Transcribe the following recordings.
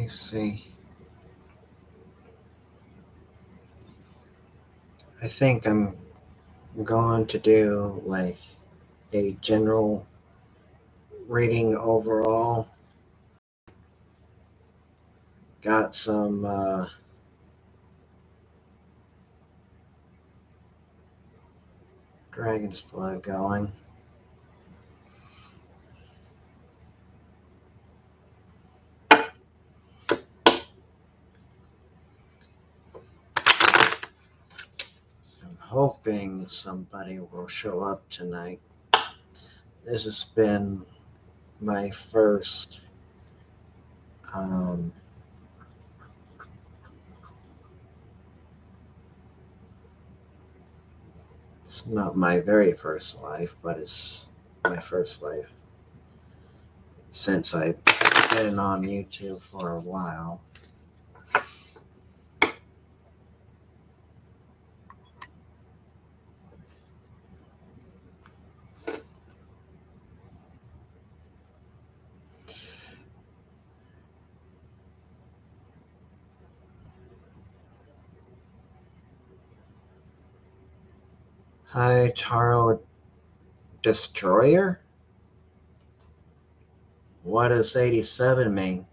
me see. I think I'm going to do like a general reading overall. Got some Dragon's Blood going. I'm hoping somebody will show up tonight. This has been my first um, it's not my very first life, but it's my first life since I've been on YouTube for a while. Hi, Taro Destroyer? What does 87 mean?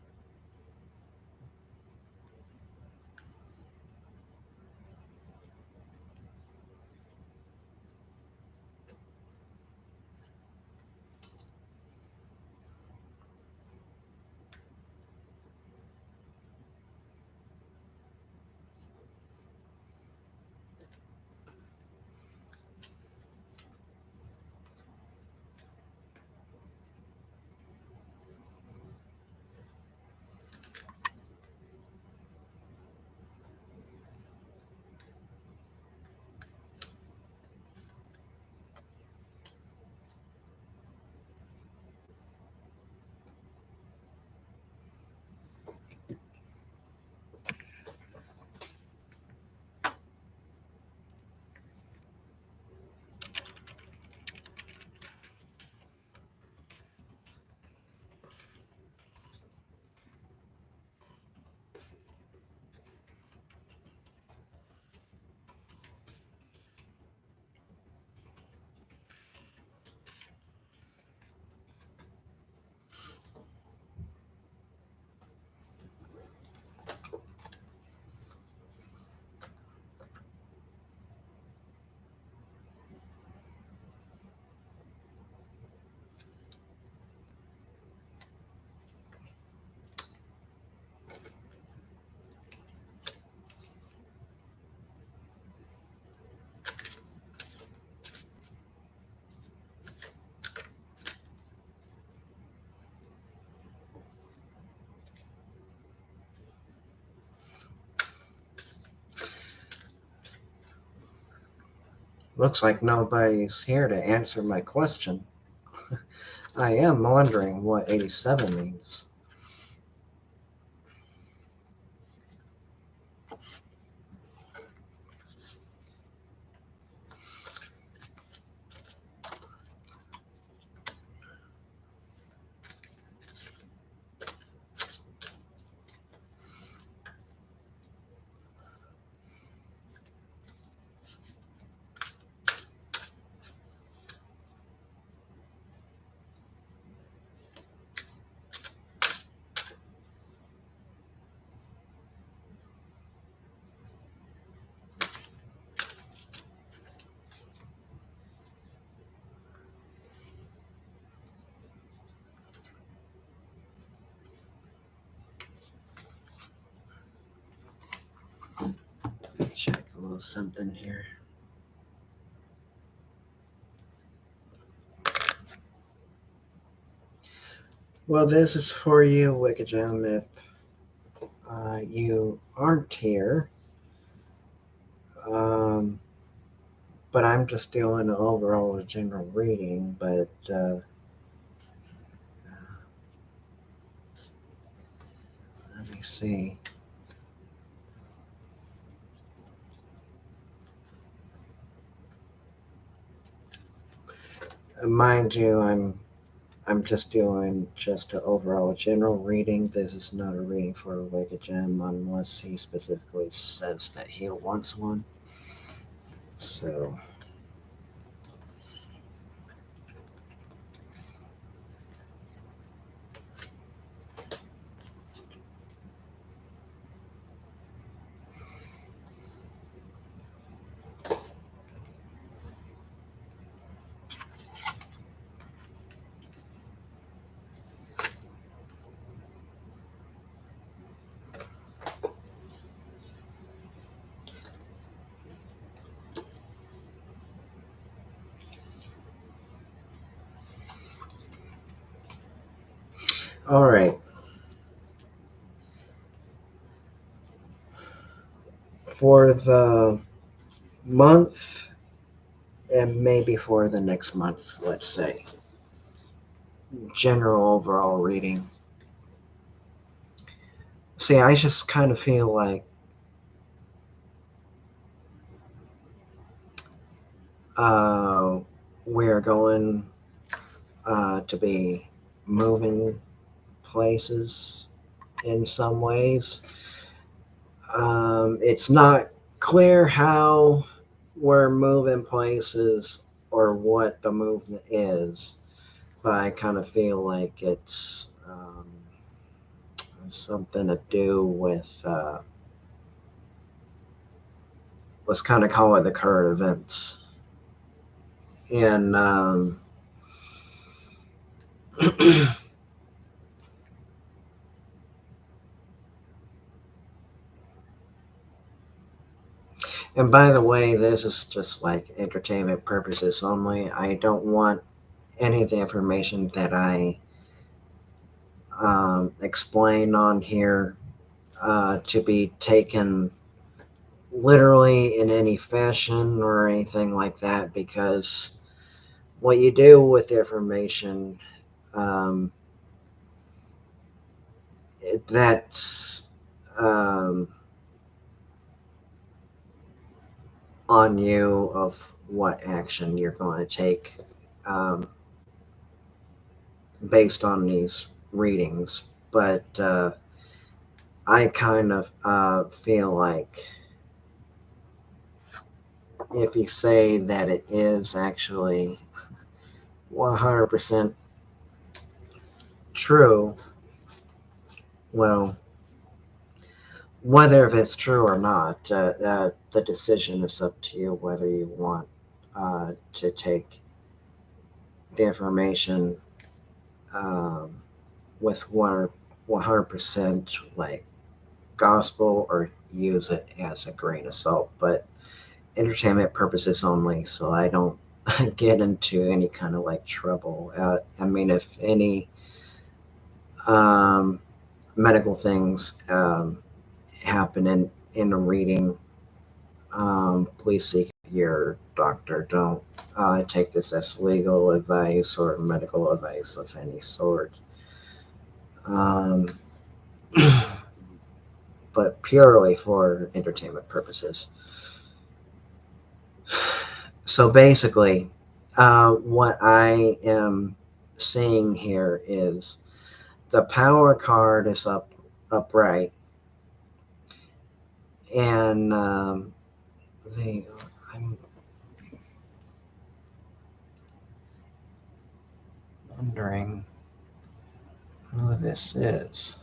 Looks like nobody's here to answer my question. I am wondering what 87 means. Check a little something here. Well, this is for you, Wicked Gem, if you aren't here. Um, but I'm just doing an overall general reading, but let me see. Mind you, I'm just doing just an overall general reading. This is not a reading for a Wicked Gem unless he specifically says that he wants one. So, all right. For the month and maybe for the next month, let's say, general overall reading. See, I just kind of feel like uh, we're going to be moving places in some ways. It's not clear how we're moving places or what the movement is, but I kind of feel like it's something to do with let's kind of call it the current events. And and by the way, this is just like entertainment purposes only. I don't want any of the information that I explain on here to be taken literally in any fashion or anything like that, because what you do with information, um, that's um, on you of what action you're going to take um, based on these readings. But I kind of feel like if you say that it is actually 100% true, well, whether if it's true or not, the decision is up to you whether you want to take the information um, with 100% like gospel or use it as a grain of salt. But entertainment purposes only, so I don't get into any kind of like trouble. I mean, if any um, medical things happen in a reading, please seek your doctor. Don't take this as legal advice or medical advice of any sort. Um, but purely for entertainment purposes. So basically, what I am seeing here is the power card is upright, and I'm wondering who this is.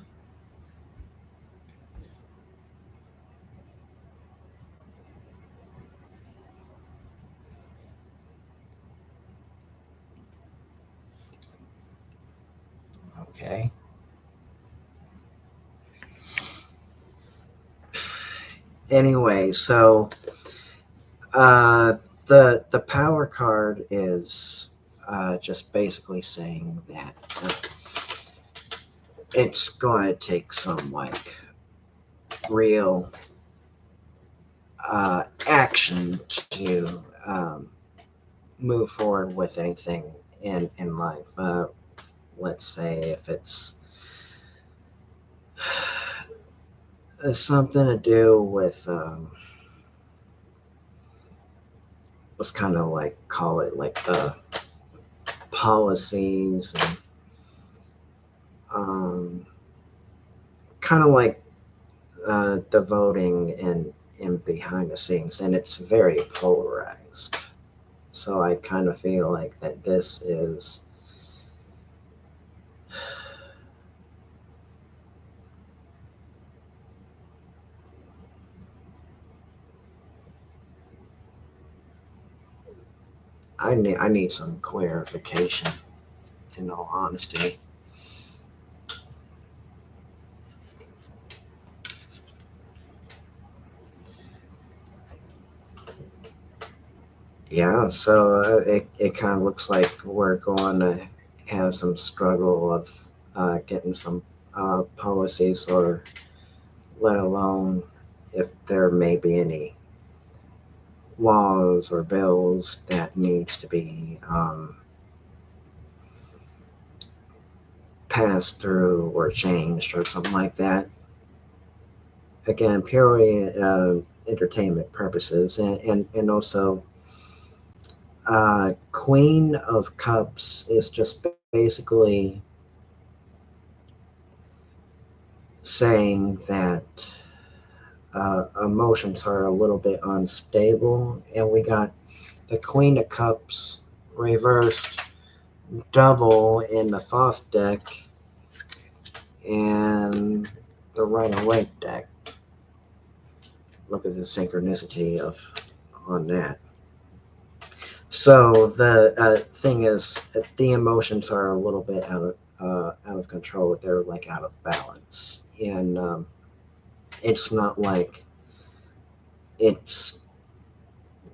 Okay. Anyway, so uh, the power card is just basically saying that it's going to take some like real action to move forward with anything in life. Let's say if it's something to do with let's kind of like call it like the policies and um, kind of like the voting in behind the scenes, and it's very polarized. So I kind of feel like that this is I need some clarification in all honesty. Yeah, so it kind of looks like we're going to have some struggle of getting some policies, or let alone if there may be any laws or bills that needs to be passed through or changed or something like that. Again, purely entertainment purposes, and also Queen of Cups is just basically saying that emotions are a little bit unstable, and we got the Queen of Cups reversed double in the Thoth deck and the Rider Waite deck. Look at the synchronicity of on that. So the thing is, the emotions are a little bit out of control. They're like out of balance, and it's not like it's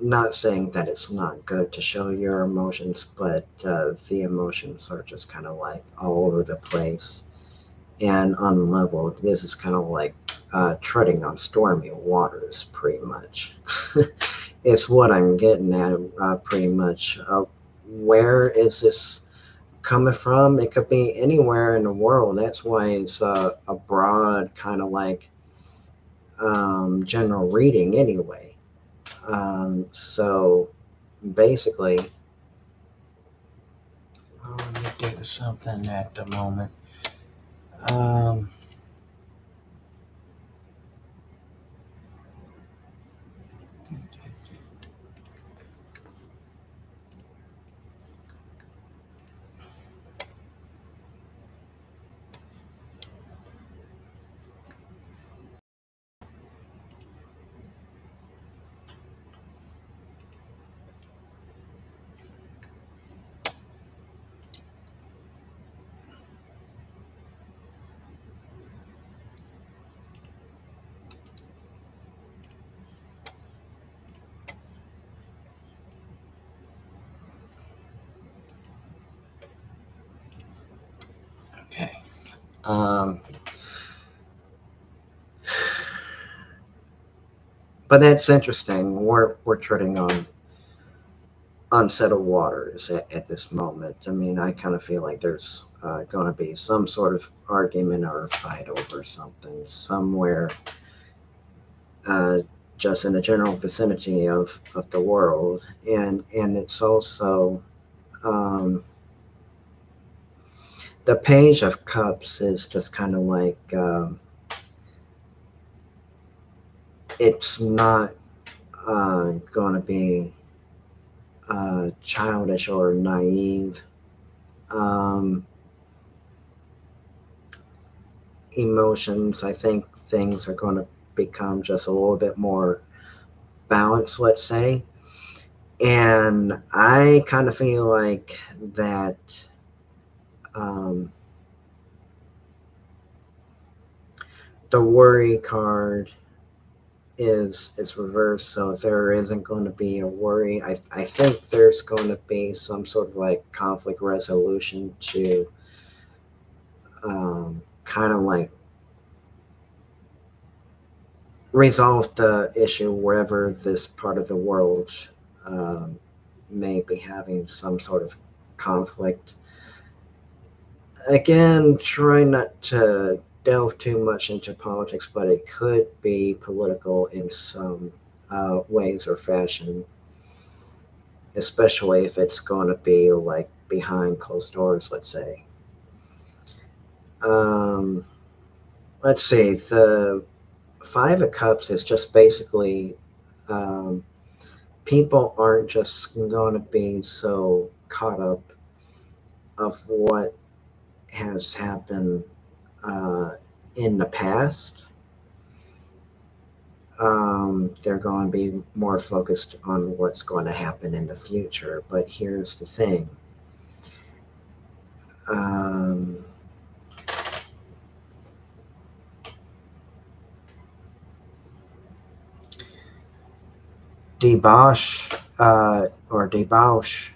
not saying that it's not good to show your emotions, but the emotions are just kind of like all over the place and unleveled. This is kind of like treading on stormy waters, pretty much. Is what I'm getting at, pretty much. Where is this coming from? It could be anywhere in the world. That's why it's a broad kind of like general reading, anyway. So basically, let me do something at the moment. Um, okay. Um, but that's interesting. We're treading on unsettled waters at this moment. I mean, I kind of feel like there's going to be some sort of argument or fight over something somewhere, uh, just in the general vicinity of the world, and it's also um, the Page of Cups is just kind of like it's not going to be childish or naive. Um, Emotions, I think things are going to become just a little bit more balanced, let's say. And I kind of feel like that um, the worry card is reversed, so there isn't going to be a worry. I think there's going to be some sort of like conflict resolution to kind of like resolve the issue wherever this part of the world um, may be having some sort of conflict. Again, try not to delve too much into politics, but it could be political in some ways or fashion, especially if it's going to be like behind closed doors, let's say. Um, let's see. The Five of Cups is just basically um, people aren't just going to be so caught up of what has happened uh, in the past. They're going to be more focused on what's going to happen in the future. But here's the thing. Um, debauch or debauch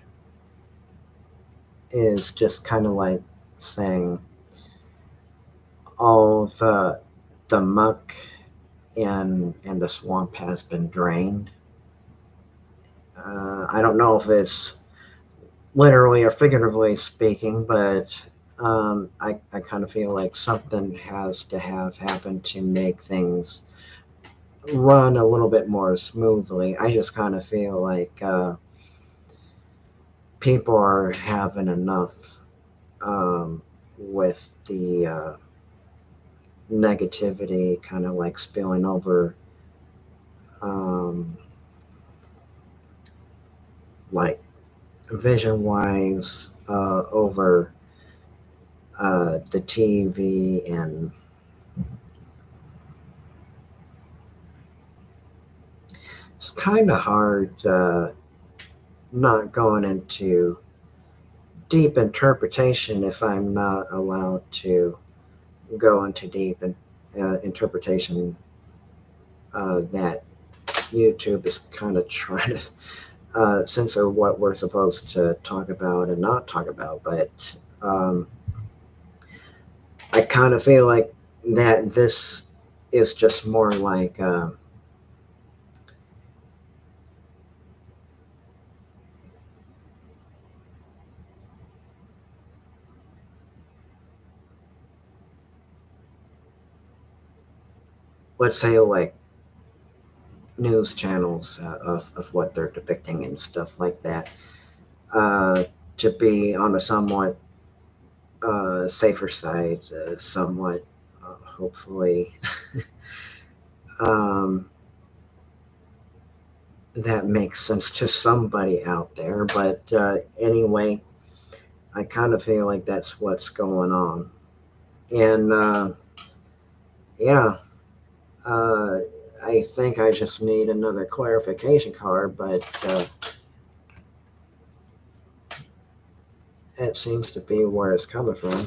is just kind of like saying, "Oh, the muck in the swamp has been drained." I don't know if it's literally or figuratively speaking, but I kind of feel like something has to have happened to make things run a little bit more smoothly. I just kind of feel like people are having enough with the negativity kind of like spilling over, um, like vision wise, over the TV, and it's kind of hard not going into deep interpretation if I'm not allowed to go into deep interpretation that YouTube is kind of trying to censor what we're supposed to talk about and not talk about. But um, I kind of feel like that this is just more like let's say like news channels of what they're depicting and stuff like that, uh, to be on a somewhat safer side, somewhat hopefully um, that makes sense to somebody out there. But anyway, I kind of feel like that's what's going on. And yeah, uh, I think I just need another clarification card, but it seems to be where it's coming from.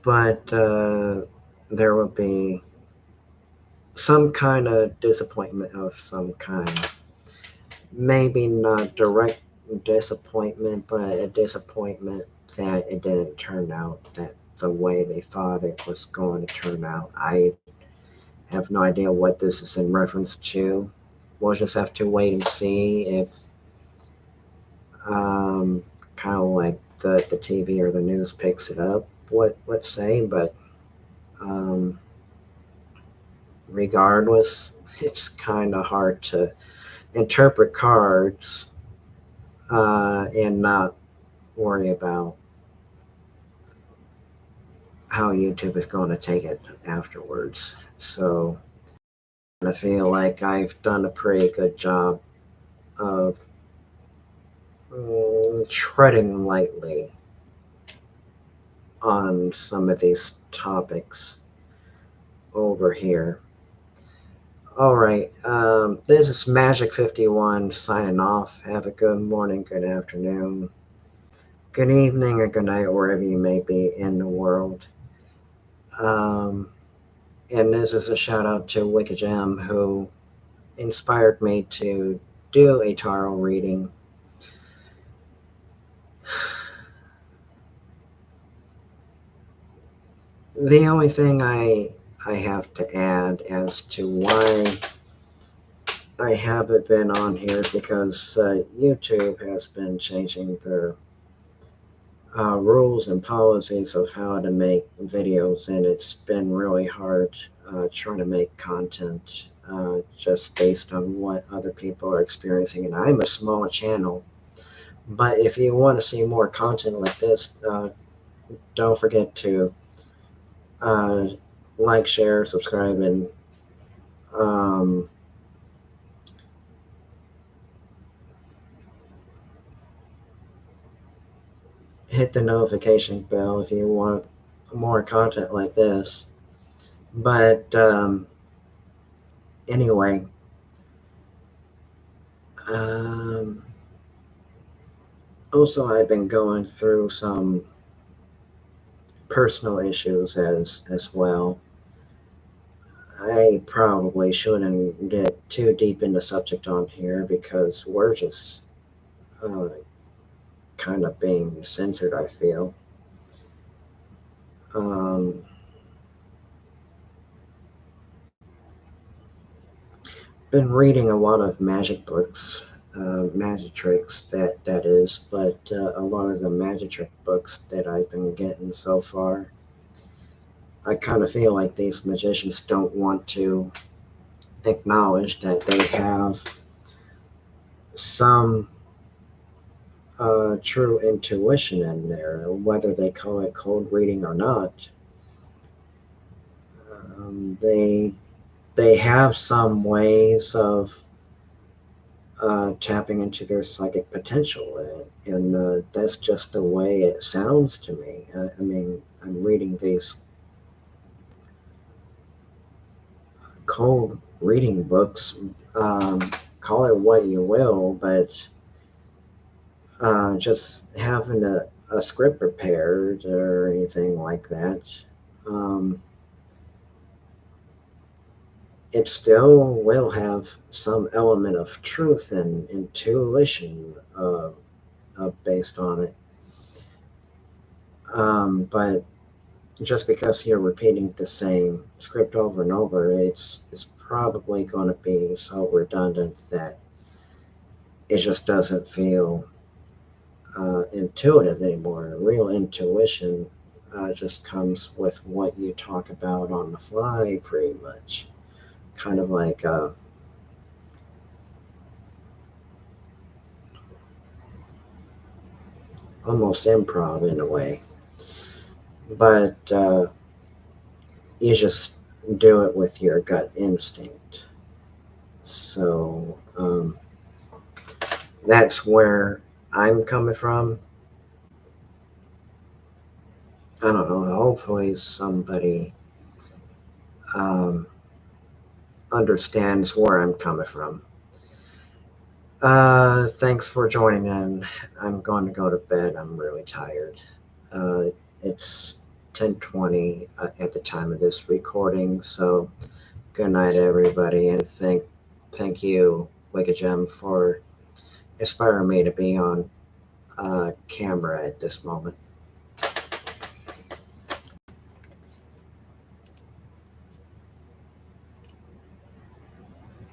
But there will be some kind of disappointment of some kind. Maybe not direct disappointment, but a disappointment that it didn't turn out that the way they thought it was going to turn out. I have no idea what this is in reference to. We'll just have to wait and see if um, kind of like the TV or the news picks it up. What let's say, but um, regardless, it's kind of hard to interpret cards and not worry about how YouTube is going to take it afterwards. So I feel like I've done a pretty good job of treading lightly on some of these topics over here. All right. This is Magic 51 signing off. Have a good morning, good afternoon, good evening, or good night, wherever you may be in the world. Um, and this is a shout out to Wicked Gem, who inspired me to do a tarot reading. The only thing I have to add as to why I haven't been on here is because YouTube has been changing their rules and policies of how to make videos, and it's been really hard trying to make content just based on what other people are experiencing. And I'm a small channel, but if you want to see more content like this, don't forget to uh, like, share, subscribe, and um, hit the notification bell if you want more content like this. But anyway, um, also I've been going through some personal issues as well. I probably shouldn't get too deep in the subject on here because we're just uh, kind of being censored, I feel. Um, been reading a lot of magic books, magic tricks, that is, but a lot of the magic trick books that I've been getting so far, I kind of feel like these magicians don't want to acknowledge that they have some true intuition in there, whether they call it cold reading or not. They have some ways of tapping into their psychic potential, and that's just the way it sounds to me. I mean, I'm reading these cold reading books. Um, call it what you will, but just having a script prepared or anything like that, um, it still will have some element of truth and intuition based on it. But just because you're repeating the same script over and over, it's probably going to be so redundant that it just doesn't feel intuitive anymore. Real intuition just comes with what you talk about on the fly, pretty much. Kind of like almost improv in a way. But you just do it with your gut instinct. So that's where I'm coming from. I don't know. Hopefully, somebody um, understands where I'm coming from. Thanks for joining in. I'm going to go to bed. I'm really tired. Uh, it's 10:20 at the time of this recording. So good night, everybody, and thank you, Wicked Gem, for inspiring me to be on camera at this moment.